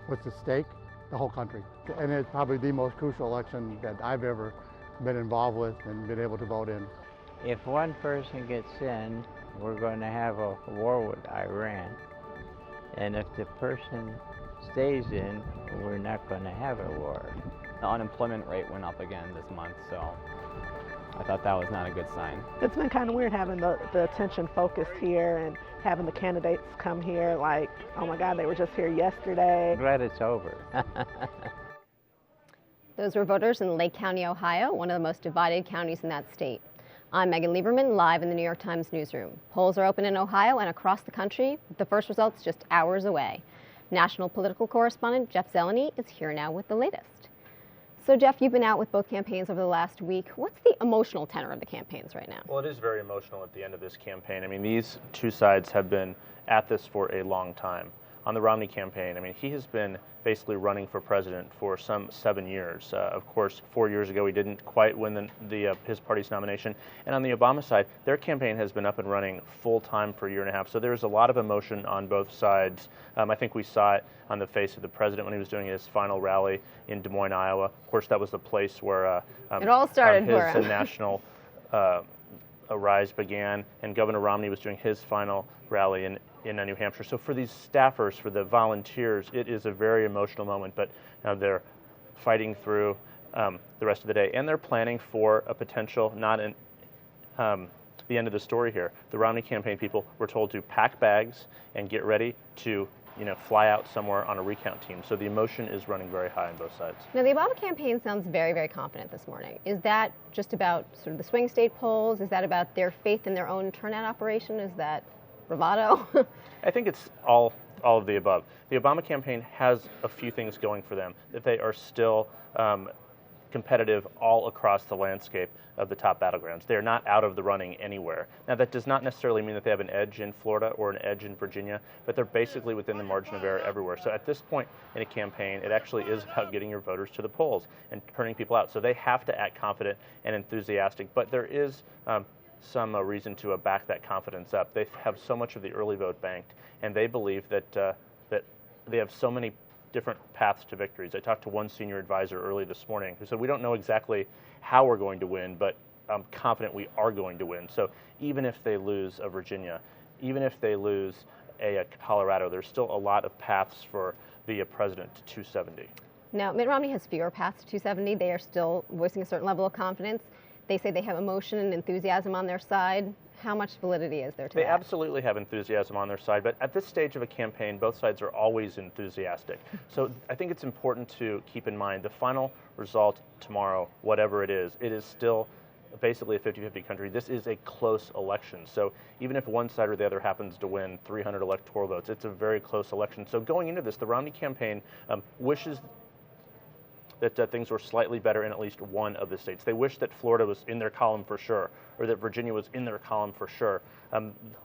What's at stake? The whole country. And it's probably the most crucial election that I've ever been involved with and been able to vote in. If one person gets in, we're going to have a war with Iran. And if the person stays in, we're not going to have a war. The unemployment rate went up again this month, so I thought that was not a good sign. It's been kind of weird having the attention focused here and having the candidates come here like, oh my God, they were just here yesterday. I'm glad it's over. Those were voters in Lake County, Ohio, one of the most divided counties in that state. I'm Megan Lieberman, live in the New York Times newsroom. Polls are open in Ohio and across the country, with the first results just hours away. National political correspondent Jeff Zeleny is here now with the latest. So Jeff, you've been out with both campaigns over the last week. What's the emotional tenor of the campaigns right now? Well, it is very emotional at the end of this campaign. I mean, these two sides have been at this for a long time. On the Romney campaign, I mean, he has been basically running for president for some 7 years. Of course, 4 years ago, he didn't quite win his party's nomination. And on the Obama side, their campaign has been up and running full time for a year and a half. So there's a lot of emotion on both sides. I think we saw it on the face of the president when he was doing his final rally in Des Moines, Iowa. Of course, that was the place where it all started for him. His national rise began, and Governor Romney was doing his final rally in New Hampshire. So for these staffers, for the volunteers, it is a very emotional moment, but they're fighting through the rest of the day, and they're planning for a potential, not the end of the story here. The Romney campaign people were told to pack bags and get ready to fly out somewhere on a recount team. So the emotion is running very high on both sides. Now, the Obama campaign sounds very, very confident this morning. Is that just about sort of the swing state polls? Is that about their faith in their own turnout operation? Is that bravado? I think it's all of the above. The Obama campaign has a few things going for them, that they are still competitive all across the landscape of the top battlegrounds. They are not out of the running anywhere. Now, that does not necessarily mean that they have an edge in Florida or an edge in Virginia, but they're basically within the margin of error everywhere. So at this point in a campaign, it actually is about getting your voters to the polls and turning people out. So they have to act confident and enthusiastic, but there is some reason to back that confidence up. They have so much of the early vote banked, and they believe that that they have so many different paths to victories. I talked to one senior advisor early this morning who said, we don't know exactly how we're going to win, but I'm confident we are going to win. So even if they lose a Virginia, even if they lose a Colorado, there's still a lot of paths for the president to 270. Now, Mitt Romney has fewer paths to 270. They are still voicing a certain level of confidence. They say they have emotion and enthusiasm on their side. How much validity is there to that? They absolutely have enthusiasm on their side, but at this stage of a campaign, both sides are always enthusiastic. So I think it's important to keep in mind the final result tomorrow, whatever it is still basically a 50-50 country. This is a close election. So even if one side or the other happens to win 300 electoral votes, it's a very close election. So going into this, the Romney campaign wishes that things were slightly better in at least one of the states. They wish that Florida was in their column for sure, or that Virginia was in their column for sure.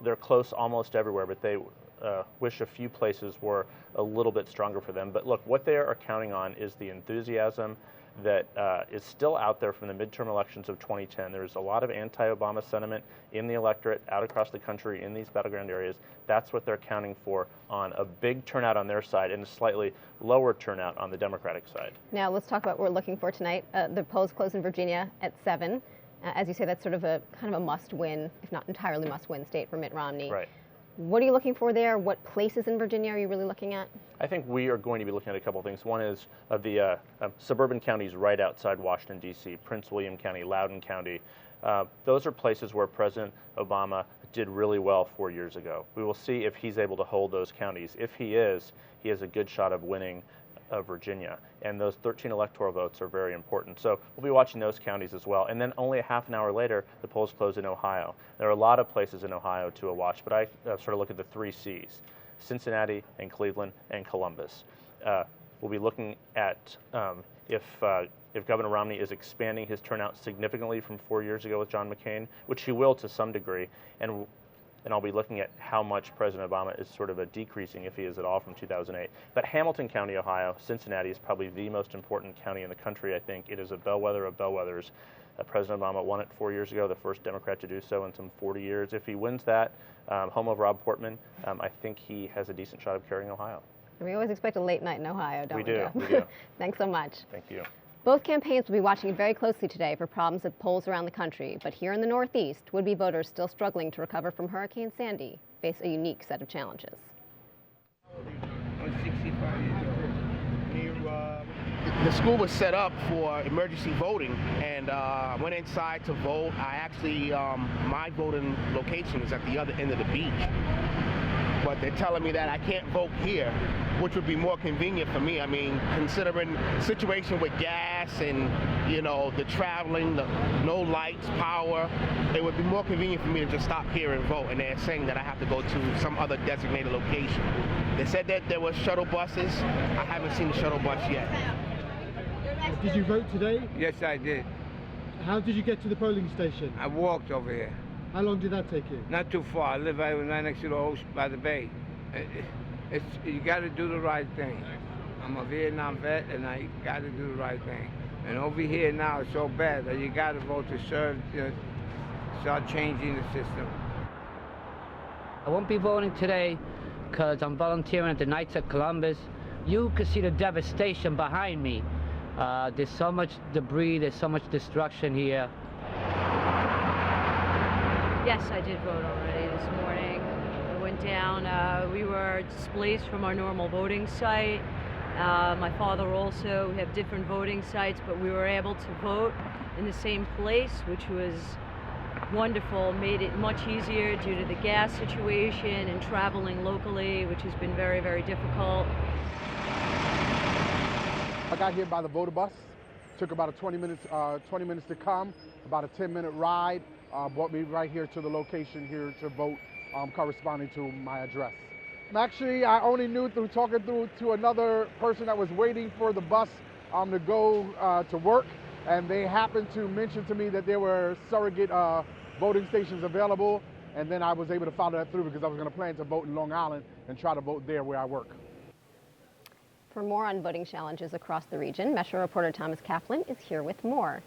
They're close almost everywhere, but they wish a few places were a little bit stronger for them. But look, what they are counting on is the enthusiasm that is still out there from the midterm elections of 2010. There's a lot of anti-Obama sentiment in the electorate out across the country in these battleground areas. That's what they're counting for on a big turnout on their side and a slightly lower turnout on the Democratic side. Now let's talk about what we're looking for tonight. The polls close in Virginia at 7. As you say, that's sort of a kind of a must-win, if not entirely must-win state for Mitt Romney. Right. What are you looking for there? What places in Virginia are you really looking at? I think we are going to be looking at a couple of things. One is the suburban counties right outside Washington, D.C., Prince William County, Loudoun County. Those are places where President Obama did really well 4 years ago. We will see if he's able to hold those counties. If he has a good shot of winning Virginia. And those 13 electoral votes are very important. So we'll be watching those counties as well. And then only a half an hour later, the polls close in Ohio. There are a lot of places in Ohio to watch, but I sort of look at the 3 C's, Cincinnati and Cleveland and Columbus. We'll be looking at if Governor Romney is expanding his turnout significantly from 4 years ago with John McCain, which he will to some degree, and I'll be looking at how much President Obama is sort of decreasing, if he is at all, from 2008. But Hamilton County, Ohio, Cincinnati is probably the most important county in the country, I think. It is a bellwether of bellwethers. President Obama won it 4 years ago, the first Democrat to do so in some 40 years. If he wins that, home of Rob Portman, I think he has a decent shot of carrying Ohio. We always expect a late night in Ohio, don't we? We do. Thanks so much. Thank you. Both campaigns will be watching very closely today for problems at polls around the country, but here in the Northeast, would-be voters still struggling to recover from Hurricane Sandy face a unique set of challenges. I'm 65 years old. The school was set up for emergency voting, and I went inside to vote. I actually, my voting location is at the other end of the beach, but they're telling me that I can't vote here, which would be more convenient for me. I mean, considering the situation with gas and, you know, the traveling, no lights, power, it would be more convenient for me to just stop here and vote. And they're saying that I have to go to some other designated location. They said that there were shuttle buses. I haven't seen the shuttle bus yet. Did you vote today? Yes, I did. How did you get to the polling station? I walked over here. How long did that take you? Not too far. I live right next to the ocean, by the bay. You got to do the right thing. I'm a Vietnam vet, and I got to do the right thing. And over here now, it's so bad that you got to vote to serve, start changing the system. I won't be voting today because I'm volunteering at the Knights of Columbus. You can see the devastation behind me. There's so much debris, there's so much destruction here. Yes, I did vote already this morning. I went down, we were displaced from our normal voting site. My father also, we have different voting sites, but we were able to vote in the same place, which was wonderful, made it much easier due to the gas situation and traveling locally, which has been very, very difficult. I got here by the voter bus. Took about 20 minutes to come, about a 10-minute ride. Brought me right here to the location here to vote, corresponding to my address. Actually, I only knew through talking to another person that was waiting for the bus to go to work, and they happened to mention to me that there were surrogate voting stations available, and then I was able to follow that through because I was going to plan to vote in Long Island and try to vote there where I work. For more on voting challenges across the region, Metro reporter Thomas Kaplan is here with more.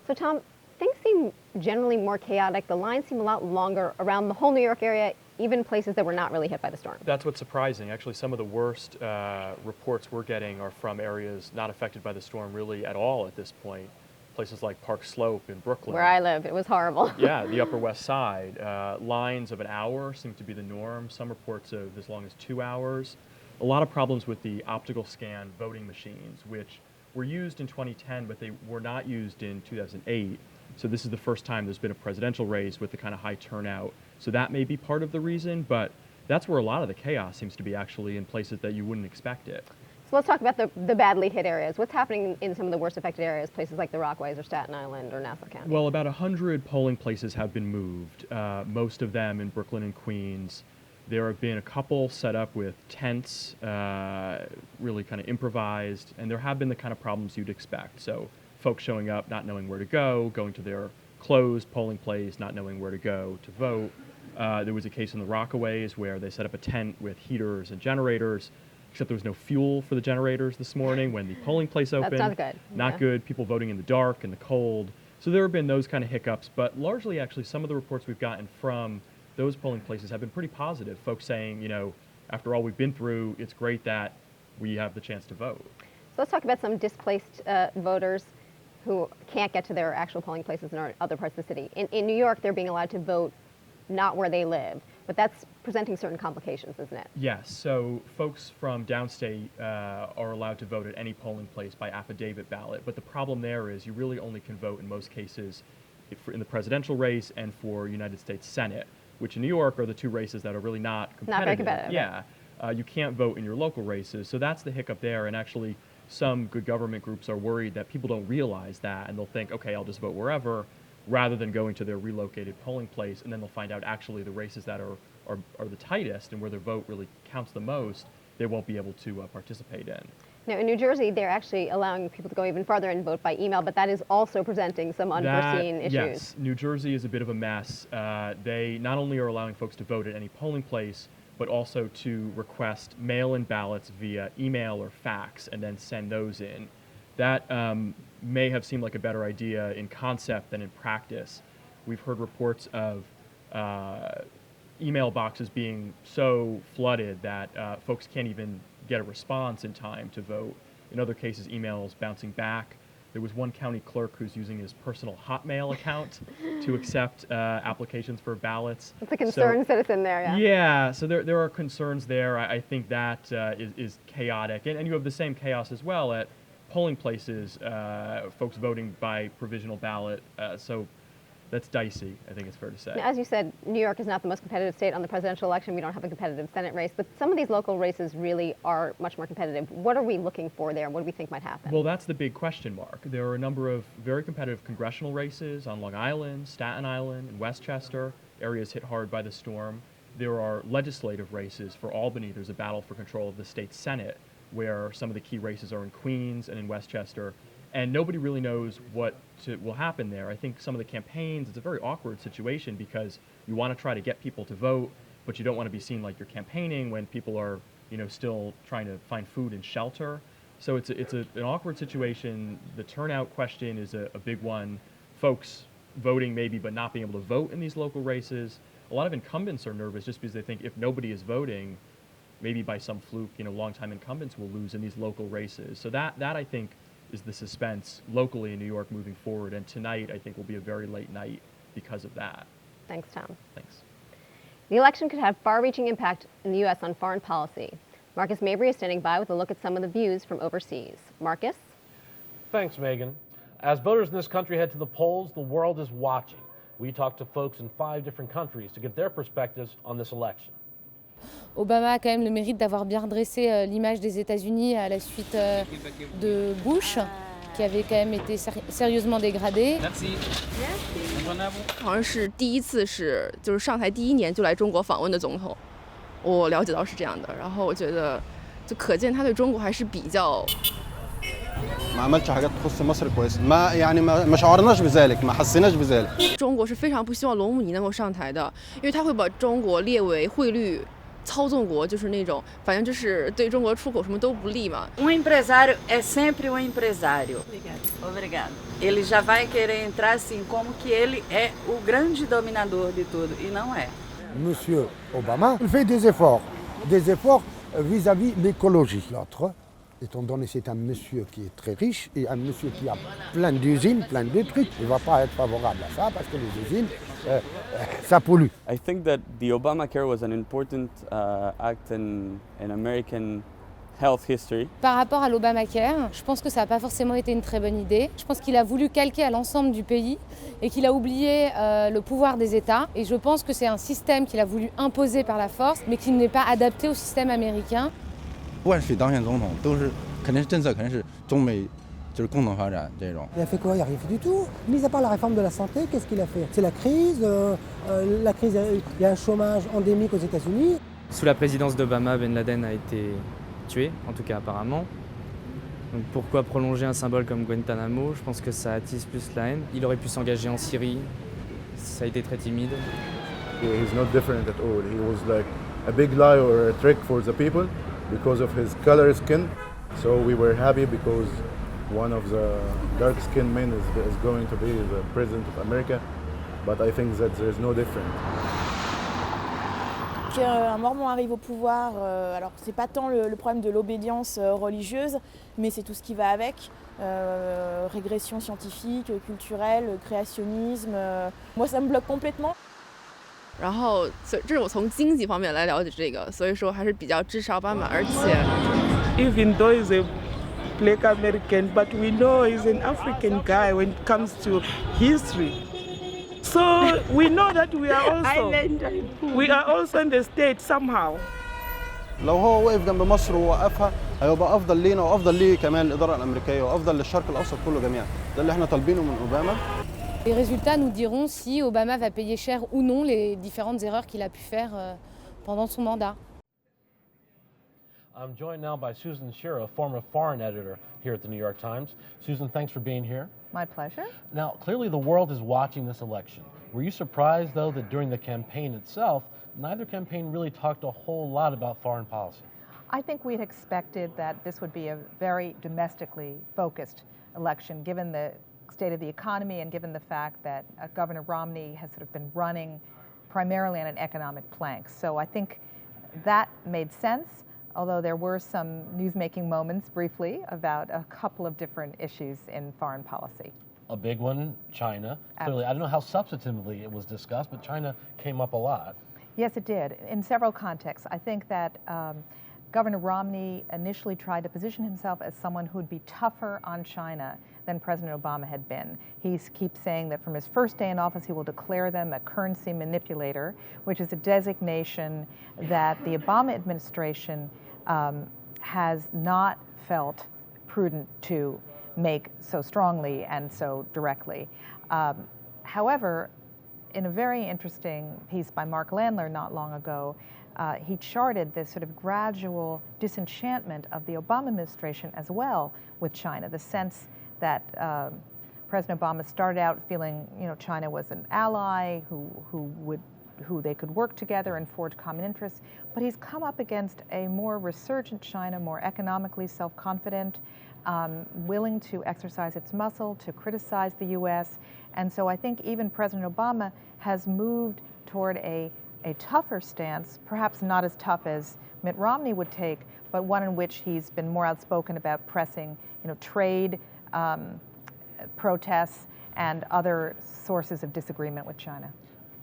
So Tom, things seem generally more chaotic. The lines seem a lot longer around the whole New York area, even places that were not really hit by the storm. That's what's surprising. Actually, some of the worst reports we're getting are from areas not affected by the storm really at all at this point. Places like Park Slope in Brooklyn. Where I live, it was horrible. Yeah, the Upper West Side. Lines of an hour seem to be the norm. Some reports of as long as 2 hours. A lot of problems with the optical scan voting machines, which were used in 2010, but they were not used in 2008. So this is the first time there's been a presidential race with the kind of high turnout. So that may be part of the reason, but that's where a lot of the chaos seems to be actually in places that you wouldn't expect it. So let's talk about the badly hit areas. What's happening in some of the worst affected areas, places like the Rockaways or Staten Island or Nassau County? Well, about 100 polling places have been moved, most of them in Brooklyn and Queens. There have been a couple set up with tents, really kind of improvised, and there have been the kind of problems you'd expect. So folks showing up, not knowing where to go, going to their closed polling place, not knowing where to go to vote. There was a case in the Rockaways where they set up a tent with heaters and generators, except there was no fuel for the generators this morning when the polling place opened. That's not good. Not good. People voting in the dark and the cold. So there have been those kind of hiccups, but largely actually some of the reports we've gotten from those polling places have been pretty positive. Folks saying, you know, after all we've been through, it's great that we have the chance to vote. So let's talk about some displaced voters who can't get to their actual polling places in other parts of the city. In New York, they're being allowed to vote not where they live, but that's presenting certain complications, isn't it? Yes, so folks from downstate are allowed to vote at any polling place by affidavit ballot, but the problem there is you really only can vote in most cases in the presidential race and for United States Senate, which in New York are the two races that are really not competitive. Not very competitive. Yeah, you can't vote in your local races, so that's the hiccup there, and actually some good government groups are worried that people don't realize that, and they'll think, okay, I'll just vote wherever, rather than going to their relocated polling place, and then they'll find out actually the races that are the tightest and where their vote really counts the most, they won't be able to participate in. Now, in New Jersey, they're actually allowing people to go even farther and vote by email, but that is also presenting some unforeseen issues. Yes, New Jersey is a bit of a mess. They not only are allowing folks to vote at any polling place, but also to request mail-in ballots via email or fax and then send those in. That may have seemed like a better idea in concept than in practice. We've heard reports of email boxes being so flooded that folks can't even get a response in time to vote. In other cases, emails bouncing back. There was one county clerk who's using his personal Hotmail account to accept applications for ballots. It's a concerned citizen there, yeah. Yeah, so there are concerns there. I think that is chaotic. And you have the same chaos as well at polling places, folks voting by provisional ballot. So that's dicey, I think it's fair to say. Now, as you said, New York is not the most competitive state on the presidential election. We don't have a competitive Senate race, but some of these local races really are much more competitive. What are we looking for there? What do we think might happen? Well, that's the big question mark. There are a number of very competitive congressional races on Long Island, Staten Island, and Westchester, areas hit hard by the storm. There are legislative races for Albany. There's a battle for control of the state Senate, where some of the key races are in Queens and in Westchester. And nobody really knows what will happen there. I think some of the campaigns, it's a very awkward situation because you want to try to get people to vote, but you don't want to be seen like you're campaigning when people are, still trying to find food and shelter. So it's an awkward situation. The turnout question is a big one. Folks voting maybe, but not being able to vote in these local races. A lot of incumbents are nervous just because they think if nobody is voting, maybe by some fluke, longtime incumbents will lose in these local races. So that I think is the suspense locally in New York moving forward. And tonight, I think, will be a very late night because of that. Thanks, Tom. Thanks. The election could have far-reaching impact in the U.S. on foreign policy. Marcus Mabry is standing by with a look at some of the views from overseas. Marcus? Thanks, Megan. As voters in this country head to the polls, the world is watching. We talked to folks in 5 different countries to get their perspectives on this election. Obama a quand même le mérite d'avoir bien redressé l'image des États-Unis à la suite de Bush, qui avait quand même été sérieusement dégradée. Merci. 好像是第一次就是上台第1年就来中国访问的总统，我了解到是这样的。然后我觉得就可见他对中国还是比较。ما عملش حاجات تخص مصر كويسه ما شعرناش بذلك ما حسيناش بذلك 中国是非常不希望罗姆尼能够上台的，因为他会把中国列为汇率操纵国，就是那种反正就是对中国出口什么都不利嘛。empresário é sempre empresário. Obrigado. Ele já vai querer entrar assim como que ele é o grande dominador de tudo e não é. Monsieur Obama fait des efforts vis-à-vis de l'écologie. L'autre, étant donné que c'est un monsieur qui est très riche et un monsieur qui a plein d'usines, plein de trucs, il ne va pas être favorable à ça parce que les usines, ça pollue. I think that the Obamacare was an important act in American health history. Par rapport à l'Obamacare, je pense que ça n'a pas forcément été une très bonne idée. Je pense qu'il a voulu calquer à l'ensemble du pays et qu'il a oublié le pouvoir des États. Et je pense que c'est un système qu'il a voulu imposer par la force, mais qui n'est pas adapté au système américain. 不管是谁当选总统，都是肯定是政策，肯定是中美就是共同发展这种。Il a fait quoi? Il n'a rien fait du tout. Mis à part la réforme de la santé, qu'est-ce qu'il a fait? C'est la crise. Il y a un chômage endémique aux États-Unis. Sous la présidence d'Obama, Ben Laden a été tué, en tout cas apparemment. Donc pourquoi prolonger un symbole comme Guantanamo? Je pense que ça attise plus la haine. Il aurait pu s'engager en Syrie. Ça a été très timide. He's not different at all. He was like a big lie or a trick for the people because of his color skin. So we were happy because one of the dark-skinned men is going to be the president of America. But I think that there's no difference. Qu'un Mormon arrive au pouvoir, alors c'est pas tant le problème de l'obédience religieuse, mais c'est tout ce qui va avec, régression scientifique, culturelle, créationnisme. Moi ça me bloque complètement. 然后这是我从经济方面来了解这个，所以说还是比较支持奥巴马，而且 Even though he's a black American, but we know he's an African guy when it comes to history. So we know that we are also in the state somehow. لو هو وقف جنب مصر ووقفها هيبقى افضل لينا وافضل ليه كمان الاداره الامريكيه وافضل للشرق الاوسط كله جميعا. ده اللي احنا طالبينه من اوباما. Les résultats nous diront si Obama va payer cher ou non les différentes erreurs qu'il a pu faire pendant son mandat. I'm joined now by Susan Shira, former foreign editor here at the New York Times. Susan, thanks for being here. My pleasure. Now, clearly the world is watching this election. Were you surprised, though, that during the campaign itself, neither campaign really talked a whole lot about foreign policy? I think we'd expected that this would be a very domestically focused election, given the state of the economy and given the fact that Governor Romney has sort of been running primarily on an economic plank. So I think that made sense, although there were some newsmaking moments briefly about a couple of different issues in foreign policy. A big one, China. Clearly, I don't know how substantively it was discussed, but China came up a lot. Yes, it did, in several contexts. I think that Governor Romney initially tried to position himself as someone who would be tougher on China than President Obama had been. He keeps saying that from his first day in office, he will declare them a currency manipulator, which is a designation that the Obama administration has not felt prudent to make so strongly and so directly. However, in a very interesting piece by Mark Landler not long ago, he charted this sort of gradual disenchantment of the Obama administration as well with China, the sense that President Obama started out feeling, China was an ally who they could work together and forge common interests, but he's come up against a more resurgent China, more economically self-confident, willing to exercise its muscle, to criticize the U.S. And so I think even President Obama has moved toward a tougher stance, perhaps not as tough as Mitt Romney would take, but one in which he's been more outspoken about pressing, trade protests and other sources of disagreement with China.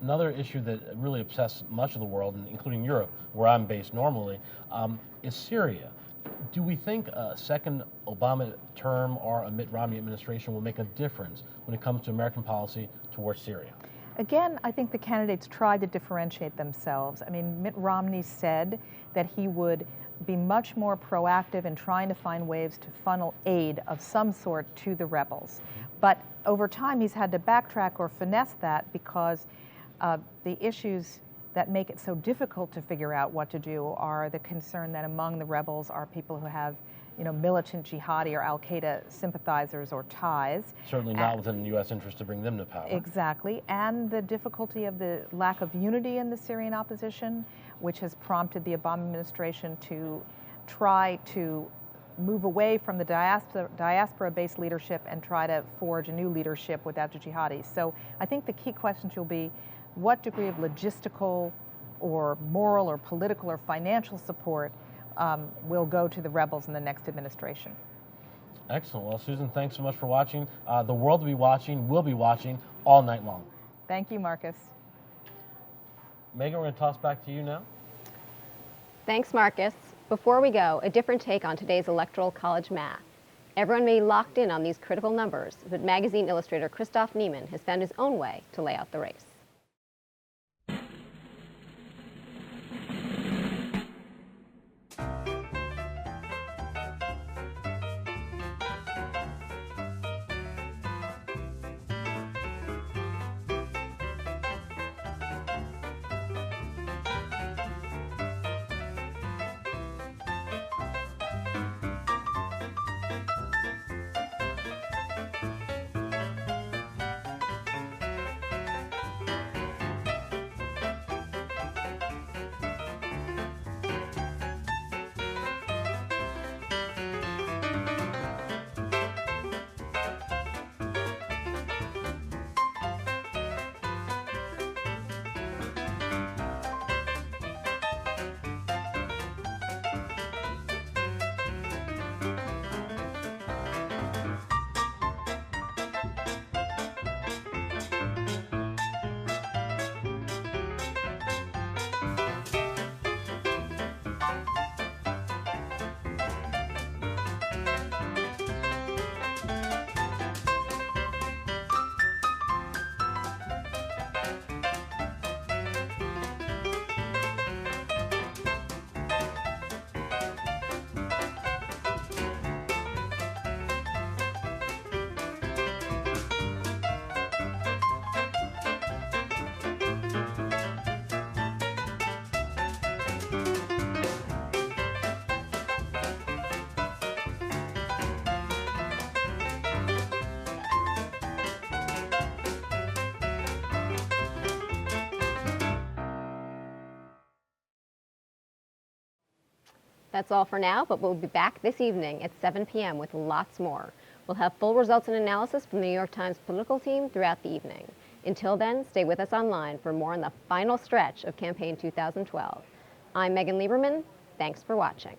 Another issue that really obsesses much of the world, including Europe, where I'm based normally, is Syria. Do we think a second Obama term or a Mitt Romney administration will make a difference when it comes to American policy towards Syria? Again, I think the candidates tried to differentiate themselves. I mean, Mitt Romney said that he would be much more proactive in trying to find ways to funnel aid of some sort to the rebels. But over time, he's had to backtrack or finesse that because the issues that make it so difficult to figure out what to do are the concern that among the rebels are people who have militant jihadi or al-Qaeda sympathizers or ties. Certainly not within the U.S. interest to bring them to power. Exactly, and the difficulty of the lack of unity in the Syrian opposition, which has prompted the Obama administration to try to move away from the diaspora-based leadership and try to forge a new leadership without the jihadis. So I think the key questions will be what degree of logistical or moral or political or financial support will go to the rebels in the next administration. Excellent. Well, Susan, thanks so much for watching. The world will be watching all night long. Thank you, Marcus. Megan, we're going to toss back to you now. Thanks, Marcus. Before we go, a different take on today's electoral college math. Everyone may be locked in on these critical numbers, but magazine illustrator Christoph Niemann has found his own way to lay out the race. That's all for now, but we'll be back this evening at 7 p.m. with lots more. We'll have full results and analysis from the New York Times political team throughout the evening. Until then, stay with us online for more on the final stretch of campaign 2012. I'm Megan Lieberman. Thanks for watching.